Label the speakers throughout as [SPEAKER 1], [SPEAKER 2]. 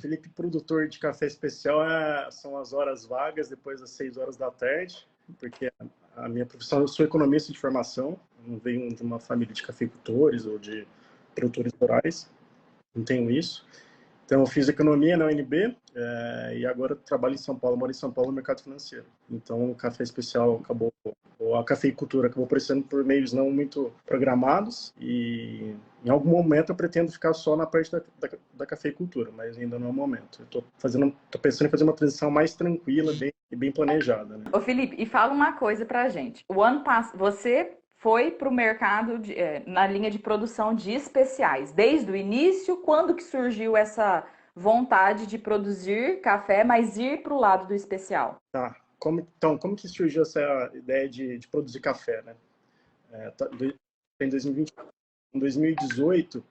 [SPEAKER 1] Felipe, produtor de café especial, são as horas vagas depois das 6 horas da tarde, porque a minha profissão, eu sou economista de formação, não venho de uma família de cafeicultores ou de produtores rurais, não tenho isso. Então, eu fiz economia na UNB e agora trabalho em São Paulo, moro em São Paulo no mercado financeiro. Então, o café especial acabou, ou a cafeicultura acabou aparecendo por meios não muito programados e em algum momento eu pretendo ficar só na parte da cafeicultura, mas ainda não é o momento. Eu tô pensando em fazer uma transição mais tranquila bem planejada. Né?
[SPEAKER 2] Ô Felipe, e fala uma coisa pra gente. O ano passado, você foi para o mercado na linha de produção de especiais. Desde o início, quando que surgiu essa vontade de produzir café, mas ir para o lado do especial?
[SPEAKER 1] Tá. Como que surgiu essa ideia de produzir café, né? Em 2020, em 2018,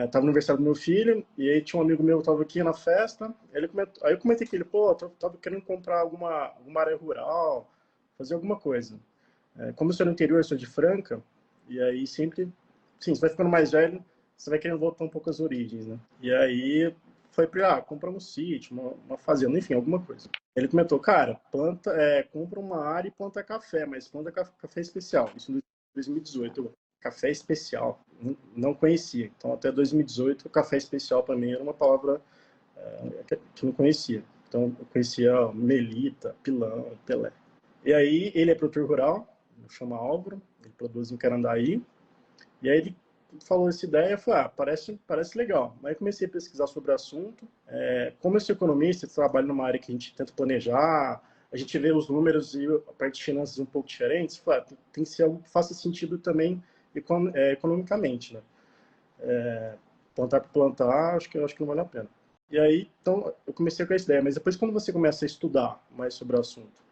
[SPEAKER 1] estava no aniversário do meu filho, e aí tinha um amigo meu que estava aqui na festa, aí eu comentei com ele, pô, tava querendo comprar alguma área rural, fazer alguma coisa. Como eu sou no interior, eu sou de Franca, e aí sempre, sim, você vai ficando mais velho, você vai querendo voltar um pouco às origens, né? E aí foi para comprar um sítio, uma fazenda, enfim, alguma coisa. Ele comentou, cara, compra uma área e planta café, mas planta café especial. Isso em 2018. Café especial, não conhecia. Então, até 2018, café especial para mim era uma palavra que eu não conhecia. Então, eu conhecia Melita, Pilão, Pelé. E aí, ele é produtor rural, chama Álvaro, ele produz em Carandaí. E aí, ele falou essa ideia, eu falei, parece legal. Aí, eu comecei a pesquisar sobre o assunto. Como eu sou economista, eu trabalho numa área que a gente tenta planejar, a gente vê os números e a parte de finanças um pouco diferentes, eu falei, tem que ser algo que faça sentido também economicamente, né? Plantar por plantar, acho que não vale a pena. E aí, então, eu comecei com essa ideia, mas depois quando você começa a estudar mais sobre o assunto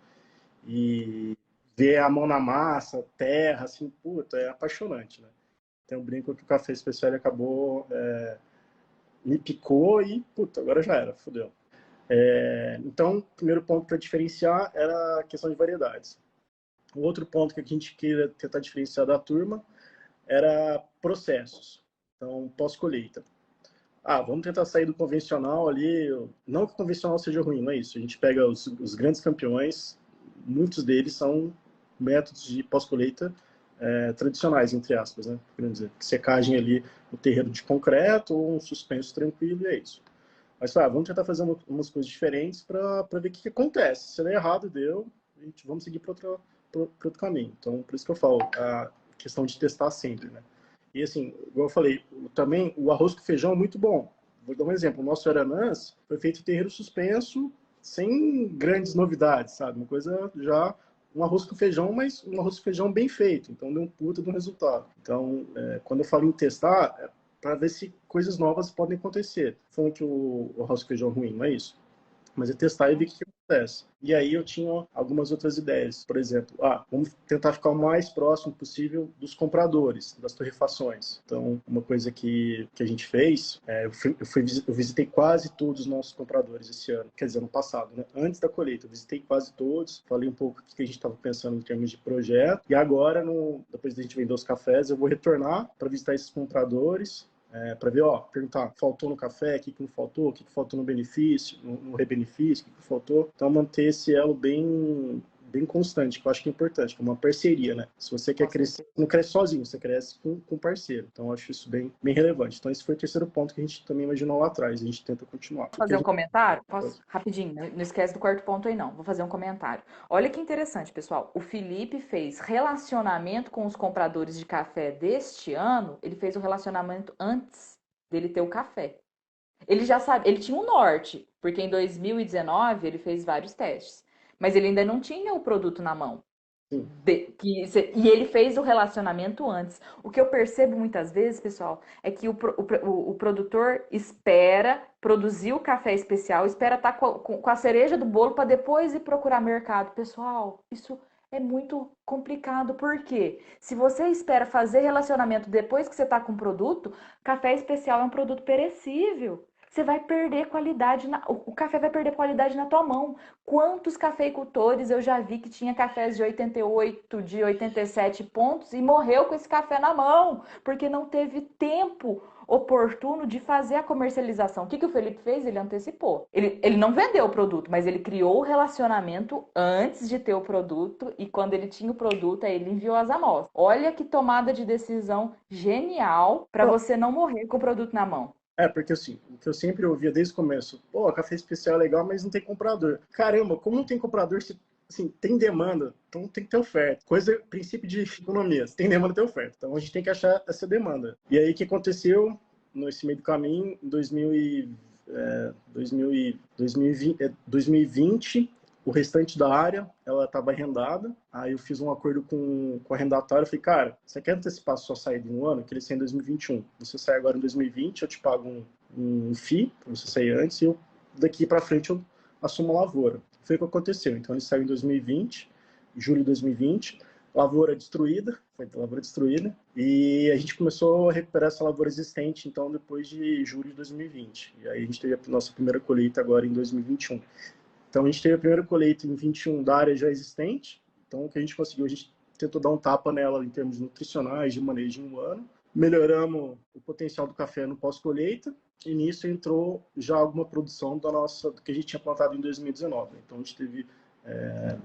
[SPEAKER 1] e ver a mão na massa, terra, assim, puta, é apaixonante, né? Tem um brinco que o café especial acabou, me picou e, puta, agora já era, fodeu. Então, o primeiro ponto para diferenciar era a questão de variedades. O outro ponto que a gente queria tentar diferenciar da turma era processos. Então, pós-colheita. Vamos tentar sair do convencional ali. Não que o convencional seja ruim, não é isso. A gente pega os grandes campeões, muitos deles são métodos de pós-colheita tradicionais, entre aspas, né? Quer dizer, secagem ali no terreiro de concreto ou um suspenso tranquilo e é isso. Mas vamos tentar fazer umas coisas diferentes para ver o que acontece. Se der errado, deu, vamos seguir para outro caminho. Então, por isso que eu falo, a questão de testar sempre, né? E assim, igual eu falei, também o arroz com feijão é muito bom. Vou dar um exemplo. O nosso aranãs foi feito em terreiro suspenso, sem grandes novidades, sabe? Uma coisa já um arroz com feijão, mas um arroz com feijão bem feito. Então, deu um puta de um resultado. Então, quando eu falo em testar, para ver se coisas novas podem acontecer. Falando que o arroz com feijão é ruim, não é isso? Mas é testar e ver o que acontece. E aí eu tinha algumas outras ideias. Por exemplo, vamos tentar ficar o mais próximo possível dos compradores, das torrefações. Então, uma coisa que a gente fez, eu visitei quase todos os nossos compradores esse ano. Quer dizer, ano passado, né? Antes da colheita, eu visitei quase todos, falei um pouco o que a gente estava pensando em termos de projeto. E agora, depois da gente vender os cafés, eu vou retornar para visitar esses compradores, para ver, perguntar, faltou no café, o que não faltou, o que faltou no benefício, no rebenefício, o que faltou. Então, manter esse elo bem constante, que eu acho que é importante, que é uma parceria, né? Se você quer crescer, não cresce sozinho, você cresce com parceiro. Então, eu acho isso bem relevante. Então, esse foi o terceiro ponto que a gente também imaginou lá atrás, a gente tenta continuar.
[SPEAKER 2] Fazer um comentário? Posso? Rapidinho, não esquece do quarto ponto aí não. Vou fazer um comentário. Olha que interessante, pessoal. O Felipe fez relacionamento com os compradores de café deste ano. Ele fez o relacionamento antes dele ter o café. Ele já sabe, ele tinha um norte, porque em 2019 ele fez vários testes. Mas ele ainda não tinha o produto na mão. E ele fez o relacionamento antes. O que eu percebo muitas vezes, pessoal, é que o produtor espera produzir o café especial, espera estar com a cereja do bolo para depois ir procurar mercado. Pessoal, isso é muito complicado. Por quê? Se você espera fazer relacionamento depois que você está com o produto, café especial é um produto perecível. Você vai perder qualidade, o café vai perder qualidade na tua mão. Quantos cafeicultores eu já vi que tinha cafés de 88, de 87 pontos e morreu com esse café na mão, porque não teve tempo oportuno de fazer a comercialização. O que o Felipe fez? Ele antecipou. Ele não vendeu o produto, mas ele criou o relacionamento antes de ter o produto e quando ele tinha o produto, aí ele enviou as amostras. Olha que tomada de decisão genial para você não morrer com o produto na mão.
[SPEAKER 1] Porque assim, o que eu sempre ouvia desde o começo, pô, café especial é legal, mas não tem comprador. Caramba, como não tem comprador, se, assim, tem demanda, então tem que ter oferta. Princípio de economia, se tem demanda, tem oferta. Então a gente tem que achar essa demanda. E aí o que aconteceu nesse meio do caminho, em 2020, o restante da área, ela estava arrendada. Aí eu fiz um acordo com o arrendatário. Eu falei, cara, você quer antecipar a sua saída em um ano? Que ele sai em 2021. Você sai agora em 2020, eu te pago um FII, para você sair antes, e eu, daqui para frente eu assumo a lavoura. Foi o que aconteceu. Então ele saiu em 2020, julho de 2020. Lavoura destruída, foi lavoura destruída, e a gente começou a recuperar essa lavoura existente, então, depois de julho de 2020. E aí a gente teve a nossa primeira colheita agora em 2021. Então, a gente teve a primeira colheita em 21 da área já existente. Então, o que a gente conseguiu, a gente tentou dar um tapa nela em termos nutricionais, de manejo em um ano. Melhoramos o potencial do café no pós-colheita. E nisso entrou já alguma produção do que a gente tinha plantado em 2019. Então, a gente teve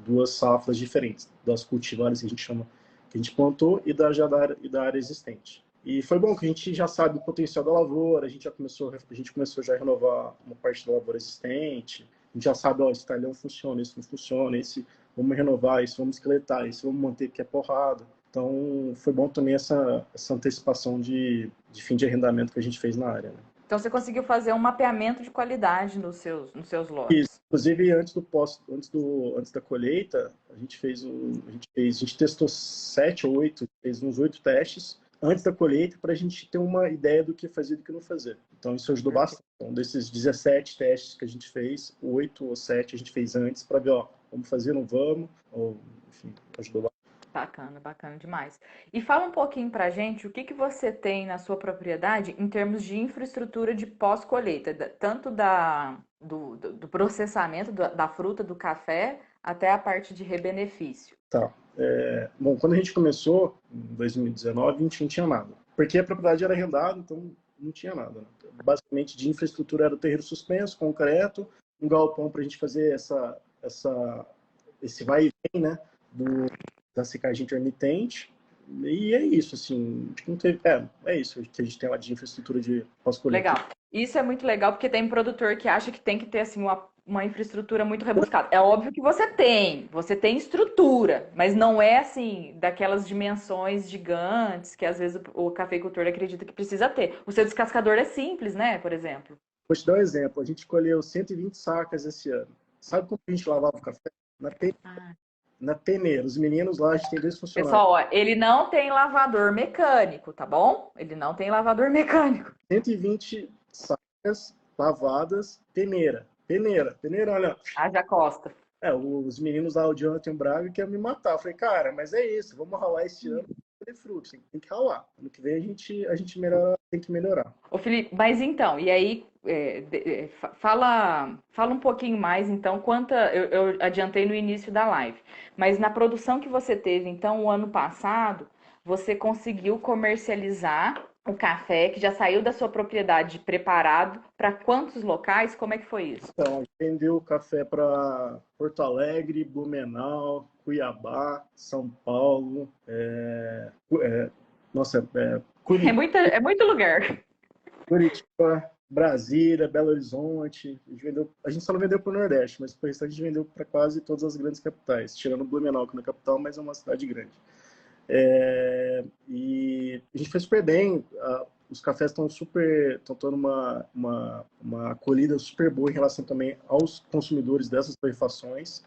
[SPEAKER 1] duas safras diferentes, das cultivares que a gente chama, que a gente plantou, e da área existente. E foi bom que a gente já sabe o potencial da lavoura, a gente começou já a renovar uma parte da lavoura existente, a gente já sabe, ó, esse talhão funciona, esse não funciona, esse vamos renovar, esse vamos esqueletar, esse vamos manter que é porrada. Então, foi bom também essa antecipação de fim de arrendamento que a gente fez na área, né?
[SPEAKER 2] Então você conseguiu fazer um mapeamento de qualidade nos seus lotes.
[SPEAKER 1] Isso. Inclusive, antes da colheita, a gente testou 7 ou 8, fez uns 8 testes antes da colheita para a gente ter uma ideia do que fazer e do que não fazer. Então, isso ajudou bastante. Então, desses 17 testes que a gente fez, 8 ou 7 a gente fez antes para ver, ó, vamos fazer, não vamos, ou, enfim, ajudou bastante.
[SPEAKER 2] Bacana, bacana demais. E fala um pouquinho pra gente o que você tem na sua propriedade em termos de infraestrutura de pós-colheita, tanto do processamento da fruta, do café, até a parte de rebenefício.
[SPEAKER 1] Tá. Bom, quando a gente começou, em 2019, a gente não tinha nada. Porque a propriedade era arrendada, então não tinha nada, né? Basicamente, de infraestrutura era o terreiro suspenso, concreto, um galpão para a gente fazer esse vai e vem, né? Da secagem intermitente. E é isso, assim, acho que não teve. É isso que a gente tem lá de infraestrutura de pós-colheita.
[SPEAKER 2] Legal. Isso é muito legal porque tem produtor que acha que tem que ter assim uma infraestrutura muito rebuscada. É óbvio que você tem estrutura, mas não é assim daquelas dimensões gigantes que às vezes o cafeicultor acredita que precisa ter. O seu descascador é simples, né, por exemplo?
[SPEAKER 1] Vou te dar um exemplo. A gente colheu 120 sacas esse ano. Sabe como a gente lavava o café? Na peneira. Os meninos lá, a gente tem 2 funcionários.
[SPEAKER 2] Pessoal, ó, ele não tem lavador mecânico, tá bom? Ele não tem lavador mecânico.
[SPEAKER 1] 120 sacas lavadas, peneira, olha.
[SPEAKER 2] Haja Costa.
[SPEAKER 1] Os meninos lá, o Jonathan e o Braga, queriam me matar. Eu falei, cara, mas é isso, vamos ralar esse ano para frutos, tem que ralar. Ano que vem a gente melhora, tem que melhorar.
[SPEAKER 2] Ô Felipe, mas então, e aí, fala um pouquinho mais, então, eu adiantei no início da live, mas na produção que você teve, então, o ano passado, você conseguiu comercializar o café que já saiu da sua propriedade preparado para quantos locais? Como é que foi isso?
[SPEAKER 1] Então, a gente vendeu café para Porto Alegre, Blumenau, Cuiabá, São Paulo,
[SPEAKER 2] É muito lugar.
[SPEAKER 1] Curitiba, Brasília, Belo Horizonte. A gente só não vendeu para o Nordeste, mas por isso a gente vendeu para quase todas as grandes capitais, tirando Blumenau, que não é capital, mas é uma cidade grande. E a gente foi super bem. Os cafés estão tendo uma acolhida super boa em relação também aos consumidores dessas torrefações.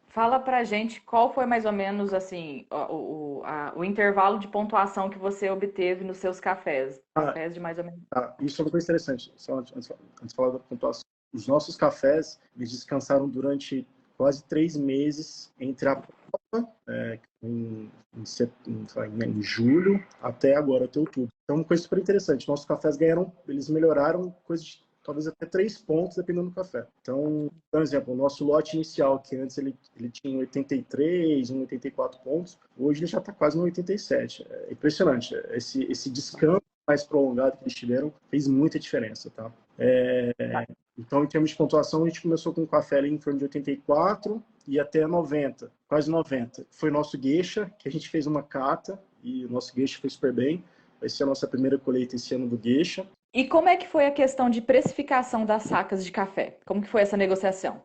[SPEAKER 2] Fala pra gente qual foi mais ou menos assim o intervalo de pontuação que você obteve nos seus cafés. Cafés de mais ou menos.
[SPEAKER 1] Isso é uma coisa interessante. Só antes de falar da pontuação. Os nossos cafés, eles descansaram durante quase 3 meses entre a prova, em julho, até agora, até outubro. Então, uma coisa super interessante. Nossos cafés eles melhoraram coisa de talvez até 3 pontos, dependendo do café. Então, por exemplo, o nosso lote inicial, que antes ele tinha 83, 84 pontos, hoje ele já está quase no 87. É impressionante. Esse descanso mais prolongado que eles tiveram, fez muita diferença, tá? Então, em termos de pontuação, a gente começou com um café ali em torno de 84 e até 90, quase 90. Foi nosso geisha, que a gente fez uma cata, e o nosso geisha foi super bem. Vai ser a nossa primeira colheita esse ano do geisha.
[SPEAKER 2] E como é que foi a questão de precificação das sacas de café? Como que foi essa negociação?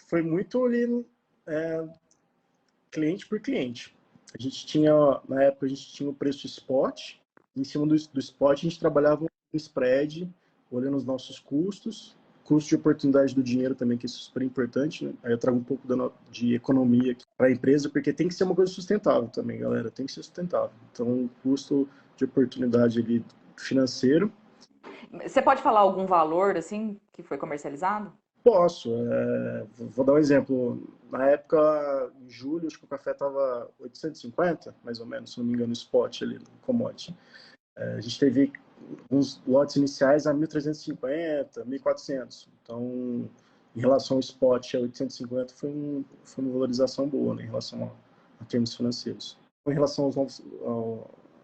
[SPEAKER 1] Foi muito ali, cliente por cliente. A gente tinha, na época, a gente tinha o preço spot. Em cima do spot, a gente trabalhava no spread, olhando os nossos custos, custo de oportunidade do dinheiro também, que é super importante, né? Aí eu trago um pouco de economia aqui para a empresa, porque tem que ser uma coisa sustentável também, galera. Tem que ser sustentável. Então, custo de oportunidade ali financeiro.
[SPEAKER 2] Você pode falar algum valor, assim, que foi comercializado?
[SPEAKER 1] Posso. Vou dar um exemplo. Na época, em julho, acho que o café estava 850, mais ou menos, se não me engano, no spot ali, no commodity. A gente teve uns lotes iniciais a 1.350, 1.400. Então, em relação ao spot a 850, foi uma valorização boa, né, em relação a termos financeiros. Em relação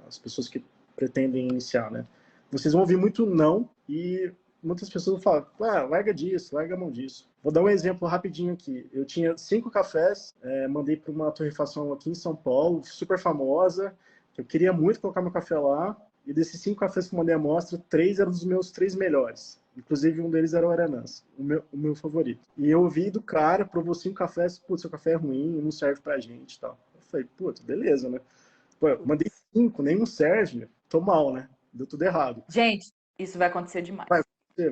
[SPEAKER 1] às pessoas que pretendem iniciar, né? Vocês vão ouvir muito não e muitas pessoas falam, larga disso, larga a mão disso. Vou dar um exemplo rapidinho aqui. Eu tinha 5 cafés, mandei para uma torrefação aqui em São Paulo, super famosa, que eu queria muito colocar meu café lá. E desses 5 cafés que eu mandei a amostra, 3 eram dos meus 3 melhores. Inclusive, um deles era o Aranãs, o meu favorito. E eu ouvi do cara, provou 5 cafés, putz, seu café é ruim, não serve pra gente e tal. Eu falei, putz, beleza, né? Pô, eu mandei 5, nenhum serve, tô mal, né? Deu tudo errado.
[SPEAKER 2] Gente, isso vai acontecer demais.
[SPEAKER 1] Vai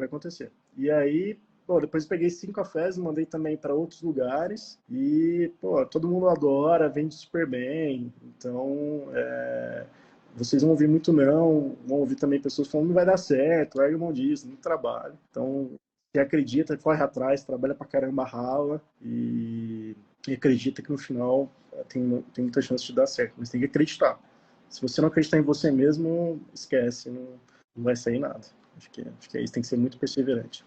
[SPEAKER 1] acontecer. E aí, pô, depois eu peguei 5 cafés, mandei também para outros lugares e, pô, todo mundo adora, vende super bem. Então, vocês vão ouvir muito não, vão ouvir também pessoas falando não vai dar certo, larga mão disso, muito trabalho. Então, se acredita, corre atrás, trabalha pra caramba, rala e acredita que no final tem muita chance de dar certo. Mas tem que acreditar. Se você não acreditar em você mesmo, esquece, não vai sair nada. Acho que é isso, tem que ser muito perseverante.